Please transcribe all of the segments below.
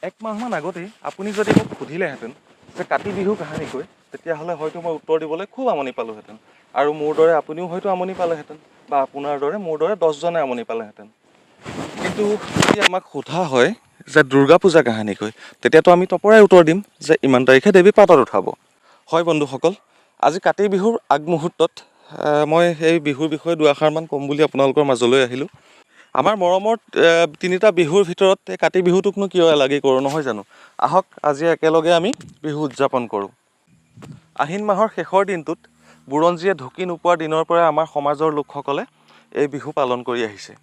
এক মাহমান আগতেই আপুনি যদি মোক সুধিলেহেঁতেন যে কাতি বিহু কাহানিকৈ, তেতিয়াহ'লে হয়তো মই উত্তৰ দিবলৈ খুব আমনি পালোহেঁতেন। আৰু মোৰ দৰে আপুনিও হয়তো আমনি পালেহেঁতেন, বা আপোনাৰ দৰে মোৰ দৰে 10জনে আমনি পালেহেঁতেন। কিন্তু যদি আমাক সোধা হয় যে দুৰ্গা পূজা কাহানিকৈ, তেতিয়াতো আমি তপৰাই উত্তৰ দিম যে ইমান তাৰিখে দেৱী পাতত উঠাব। হয় বন্ধুসকল, আজি কাতি বিহুৰ আগমুহূৰ্তত মই সেই বিহুৰ বিষয়ে দুআষাৰমান ক'ম বুলি আপোনালোকৰ মাজলৈ আহিলোঁ। আমাৰ মৰমৰ তিনিটা বিহুৰ ভিতৰত এই কাতি বিহুটোকনো কিয় এলাগি কৰোঁ নহয় জানো? আহক আজি একেলগে আমি বিহু উদযাপন কৰোঁ। আহিন মাহৰ শেষৰ দিনটোত বুৰঞ্জীয়ে ঢুকি নোপোৱাৰ দিনৰ পৰাই আমাৰ সমাজৰ লোকসকলে এই বিহু পালন কৰি আহিছে।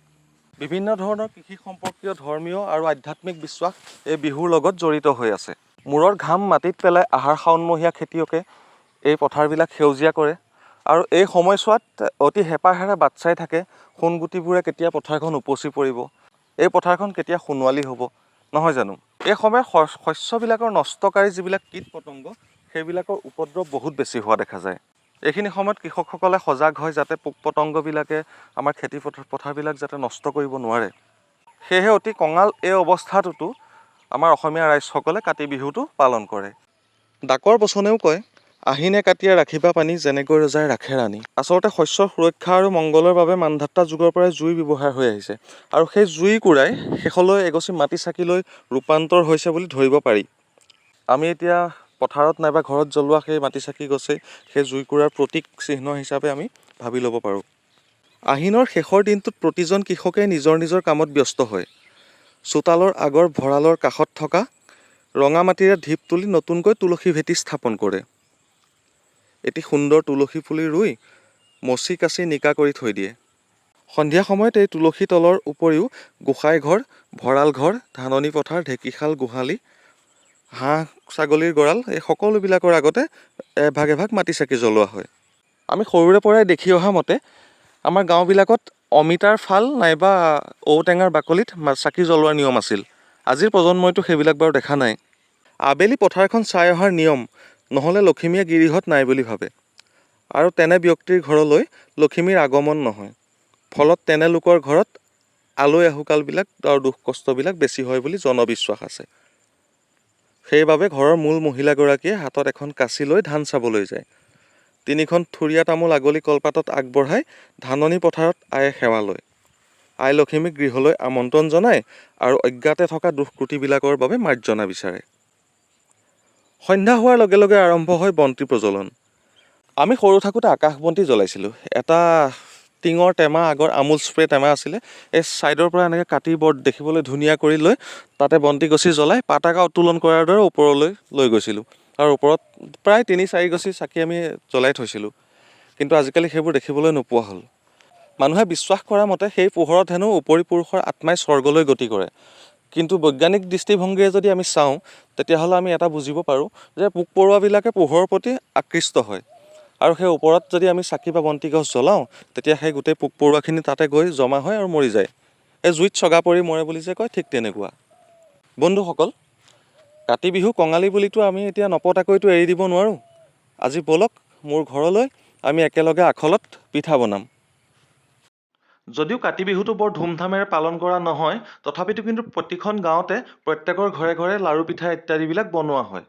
বিভিন্ন ধৰণৰ কৃষি সম্পৰ্কীয় ধৰ্মীয় আৰু আধ্যাত্মিক বিশ্বাস এই বিহুৰ লগত জড়িত হৈ আছে। মূৰৰ ঘাম মাটিত পেলাই আহাৰ শাওণমহীয়া খেতিয়কে এই পথাৰবিলাক সেউজীয়া কৰে, আৰু এই সময়ছোৱাত অতি হেঁপাহেৰে বাট চাই থাকে সোণগুটিবোৰে কেতিয়া পথাৰখন উপচি পৰিব, এই পথাৰখন কেতিয়া সোণোৱালী হ'ব, নহয় জানো? এই সময়ত শস্যবিলাকৰ নষ্টকাৰী যিবিলাক কীট পতংগ, সেইবিলাকৰ উপদ্ৰৱ বহুত বেছি হোৱা দেখা যায়। এইখিনি সময়ত কৃষকসকলে সজাগ হয় যাতে পোক পতংগবিলাকে আমাৰ খেতি পথাৰবিলাক যাতে নষ্ট কৰিব নোৱাৰে। সেয়েহে অতি কঙাল এই অৱস্থাটোতো আমাৰ অসমীয়া ৰাইজসকলে কাতি বিহুটো পালন কৰে। ডাকৰ বচনেও কয়, আহিনে কাটিয়ে ৰাখিবা পানী, যেনেকৈ ৰজাই ৰাখে ৰাণী। আচলতে শস্যৰ সুৰক্ষা আৰু মংগলৰ বাবে মানধাত্তা যুগৰ পৰাই জুই ব্যৱহাৰ হৈ আহিছে, আৰু সেই জুইকুৰাই শেষলৈ এগছি মাটি চাকিলৈ ৰূপান্তৰ হৈছে বুলি ধৰিব পাৰি। আমি এতিয়া পথাৰত নাইবা ঘৰত জ্বলোৱা সেই মাটি চাকি গছেই সেই জুইকুৰাৰ প্ৰতীক চিহ্ন হিচাপে আমি ভাবি ল'ব পাৰোঁ। আহিনৰ শেষৰ দিনটোত প্ৰতিজন কৃষকে নিজৰ নিজৰ কামত ব্যস্ত হয়। চোতালৰ আগৰ ভঁৰালৰ কাষত থকা ৰঙা মাটিৰে ঢিপ তুলি নতুনকৈ তুলসী ভেটি স্থাপন কৰে। এটি সুন্দৰ তুলসী পুলি ৰুই মচি কাচি নিকা কৰি থৈ দিয়ে। সন্ধিয়া সময়ত এই তুলসী তলৰ উপৰিও গোসাঁই ঘৰ, ভঁৰাল ঘৰ, ধাননি পথাৰ, ঢেঁকীশাল, গোহালি, হাঁহ ছাগলীৰ গঁৰাল, এই সকলোবিলাকৰ আগতে এভাগ এভাগ মাটি চাকি জ্বলোৱা হয়। আমি সৰুৰে পৰাই দেখি অহা মতে আমাৰ গাঁওবিলাকত অমিতাৰ ফাল নাইবা ঔটেঙাৰ বাকলিত চাকি জ্বলোৱাৰ নিয়ম আছিল। আজিৰ প্ৰজন্মইতো সেইবিলাক বাৰু দেখা নাই। আবেলি পথাৰখন চাই অহাৰ নিয়ম, নহ'লে লখিমীয়ে গিৰিহঁত নাই বুলি ভাবে, আৰু তেনে ব্যক্তিৰ ঘৰলৈ লখিমীৰ আগমন নহয়। ফলত তেনে লোকৰ ঘৰত আলৈ আহুকালবিলাক আৰু দুখ কষ্টবিলাক বেছি হয় বুলি জনবিশ্বাস আছে। সেইবাবে ঘৰৰ মূল মহিলাগৰাকীয়ে হাতত এখন কাঁচি লৈ ধান চাবলৈ যায়। 3খন থুৰীয়া তামোল আগলি কলপাতত আগবঢ়াই ধাননি পথাৰত আয়ে সেৱা লয়। আই লখিমীক গৃহলৈ আমন্ত্ৰণ জনায় আৰু অজ্ঞাতে থকা দুখ ক্ৰুটিবিলাকৰ বাবে মাৰ্জনা বিচাৰে। সন্ধ্যা হোৱাৰ লগে লগে আৰম্ভ হয় বন্তি প্ৰজ্বলন। আমি সৰু থাকোঁতে আকাশবন্তি জ্বলাইছিলোঁ। এটা টিঙৰ টেমা, আগৰ আমুল স্প্ৰে টেমা আছিলে, এই ছাইডৰ পৰা এনেকৈ কাটি বৰ দেখিবলৈ ধুনীয়া কৰি লৈ তাতে বন্তি গছি জ্বলাই পতাকা উত্তোলন কৰাৰ দৰে ওপৰলৈ লৈ গৈছিলোঁ, আৰু ওপৰত প্ৰায় 3-4 গছি চাকি আমি জ্বলাই থৈছিলোঁ। কিন্তু আজিকালি সেইবোৰ দেখিবলৈ নোপোৱা হ'ল। মানুহে বিশ্বাস কৰা মতে সেই পোহৰত হেনো উপৰি পুৰুষৰ আত্মাই স্বৰ্গলৈ গতি কৰে। কিন্তু বৈজ্ঞানিক দৃষ্টিভংগীৰে যদি আমি চাওঁ, তেতিয়াহ'লে আমি এটা বুজিব পাৰোঁ যে পোক পৰুৱাবিলাকে পোহৰৰ প্ৰতি আকৃষ্ট হয়, আৰু সেই ওপৰত যদি আমি চাকি বা বন্তি গছ জ্বলাওঁ, তেতিয়া সেই গোটেই পোক পৰুৱাখিনি তাতে গৈ জমা হয় আৰু মৰি যায়। এই জুইত চগা পৰি মৰে বুলি যে কয়, ঠিক তেনেকুৱা। বন্ধুসকল, কাতি বিহু কঙালী বুলিতো আমি এতিয়া নপতাকৈতো এৰি দিব নোৱাৰোঁ। আজি ব'লক মোৰ ঘৰলৈ, আমি একেলগে আখলত পিঠা বনাম। যদিও কাতি বিহুটো বৰ ধুমধামেৰে পালন কৰা নহয়, তথাপিতো কিন্তু প্ৰতিখন গাঁৱতে প্ৰত্যেকৰ ঘৰে ঘৰে লাড়ু পিঠা ইত্যাদিবিলাক বনোৱা হয়।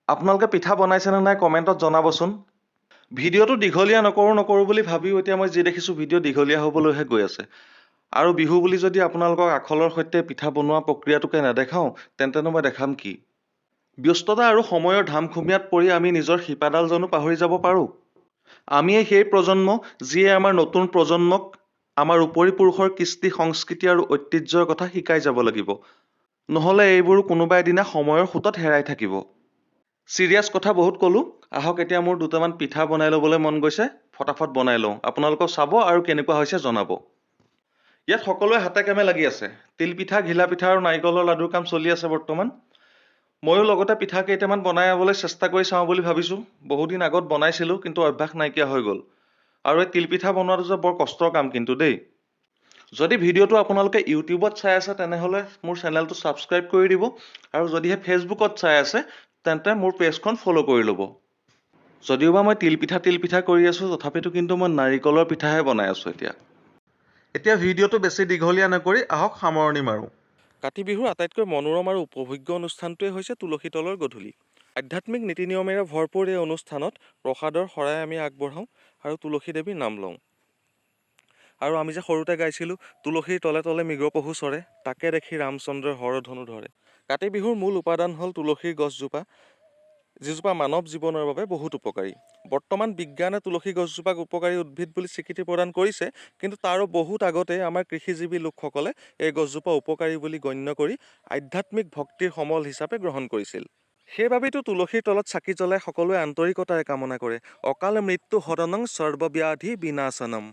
আপোনালোকে পিঠা বনাইছেনে নাই কমেণ্টত জনাবচোন। ভিডিঅ'টো দীঘলীয়া নকৰোঁ বুলি ভাবিও এতিয়া মই যি দেখিছোঁ ভিডিঅ' দীঘলীয়া হ'বলৈহে গৈ আছে। আৰু বিহু বুলি যদি আপোনালোকক আখলৰ সৈতে পিঠা বনোৱা প্ৰক্ৰিয়াটোকে নেদেখাওঁ, তেন্তেনো মই দেখাম কি? ব্যস্ততা আৰু সময়ৰ ধামখুমীয়াত পৰি আমি নিজৰ শিপাডাল জানো পাহৰি যাব পাৰোঁ? আমিয়ে সেই প্ৰজন্ম যিয়ে আমাৰ নতুন প্ৰজন্মক আমাৰ উপৰি পুৰুষৰ কৃষ্টি সংস্কৃতি আৰু ঐতিহ্যৰ কথা শিকাই যাব লাগিব। নহ'লে এইবোৰ কোনোবা এদিনা সময়ৰ সোঁতত হেৰাই থাকিব। চিৰিয়াছ কথা বহুত ক'লোঁ, আহক এতিয়া মোৰ দুটামান পিঠা বনাই ল'বলৈ মন গৈছে, ফটাফট বনাই লওঁ। আপোনালোকেও চাব আৰু কেনেকুৱা হৈছে জনাব। ইয়াত সকলোৱে হাতে কামে লাগি আছে। তিলপিঠা, ঘিলা পিঠা আৰু নাৰিকলৰ লাডুৰ কাম চলি আছে বৰ্তমান। ময়ো লগতে পিঠা কেইটামান বনাই আবলৈ চেষ্টা কৰি চাওঁ বুলি ভাবিছোঁ। বহুদিন আগত বনাইছিলোঁ, কিন্তু অভ্যাস নাইকিয়া হৈ গ'ল। আৰু এই তিলপিঠা বনোৱাটো যে বৰ কষ্টৰ কাম কিন্তু দেই। যদি ভিডিঅ'টো আপোনালোকে ইউটিউবত চাই আছে, তেনেহ'লে মোৰ চেনেলটো ছাবস্ক্ৰাইব কৰি দিব, আৰু যদিহে ফেচবুকত চাই আছে, তেন্তে মোৰ পেজখন ফ'ল' কৰি ল'ব। যদিওবা মই তিলপিঠা কৰি আছোঁ, তথাপিতো কিন্তু মই নাৰিকলৰ পিঠাহে বনাই আছোঁ এতিয়া ভিডিঅ'টো বেছি দীঘলীয়া নকৰি আহক সামৰণি মাৰোঁ। কাতি বিহুৰ আটাইতকৈ মনোৰম আৰু উপভোগ্য অনুষ্ঠানটোৱে হৈছে তুলসী তলৰ গধূলি। আধ্যাত্মিক নীতি নিয়মেৰে ভৰপূৰ এই অনুষ্ঠানত প্ৰসাদৰ শৰাই আমি আগবঢ়াওঁ আৰু তুলসী দেৱীৰ নাম লওঁ। আৰু আমি যে সৰুতে গাইছিলোঁ, তুলসীৰ তলে তলে মৃগপহু চৰে, তাকে দেখি ৰামচন্দ্ৰই হৰধনু ধৰে। কাতি বিহুৰ মূল উপাদান হ'ল তুলসীৰ গছজোপা, যিজোপা মানৱ জীৱনৰ বাবে বহুত উপকাৰী। বৰ্তমান বিজ্ঞানে তুলসী গছজোপাক উপকাৰী উদ্ভিদ বুলি স্বীকৃতি প্ৰদান কৰিছে, কিন্তু তাৰো বহুত আগতে আমাৰ কৃষিজীৱী লোকসকলে এই গছজোপা উপকাৰী বুলি গণ্য কৰি আধ্যাত্মিক ভক্তিৰ সমল হিচাপে গ্ৰহণ কৰিছিল। সেইবাবেতো তুলসীৰ তলত চাকি জ্বলাই সকলোৱে আন্তৰিকতাৰে কামনা কৰে, অকাল মৃত্যু হৰণং সৰ্বব্যাধি বিনাশনম।